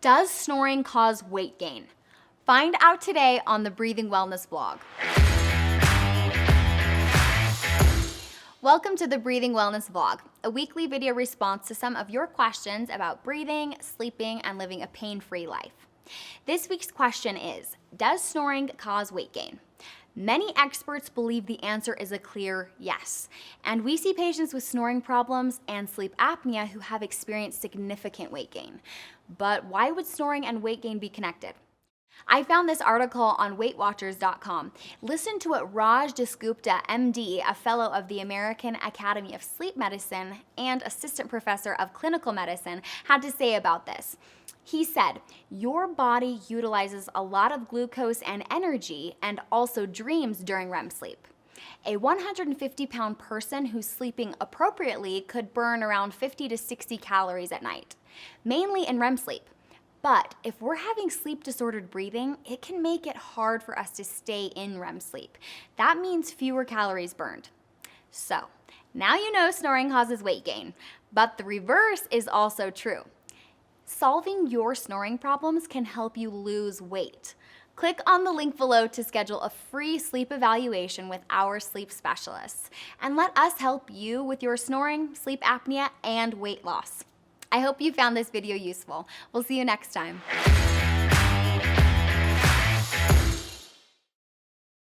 Does snoring cause weight gain? Find out today on the Breathing Wellness blog. Welcome to the Breathing Wellness vlog, a weekly video response to some of your questions about breathing, sleeping, and living a pain-free life. This week's question is, does snoring cause weight gain? Many experts believe the answer is a clear yes, and we see patients with snoring problems and sleep apnea who have experienced significant weight gain. But why would snoring and weight gain be connected? I found this article on WeightWatchers.com. Listen to what Raj Dasgupta, MD, a fellow of the American Academy of Sleep Medicine and assistant professor of clinical medicine, had to say about this. He said, your body utilizes a lot of glucose and energy and also dreams during REM sleep. A 150-pound person who's sleeping appropriately could burn around 50 to 60 calories at night, mainly in REM sleep. But if we're having sleep-disordered breathing, it can make it hard for us to stay in REM sleep. That means fewer calories burned. So, now you know snoring causes weight gain, but the reverse is also true. Solving your snoring problems can help you lose weight. Click on the link below to schedule a free sleep evaluation with our sleep specialists, and let us help you with your snoring, sleep apnea, and weight loss. I hope you found this video useful. We'll see you next time.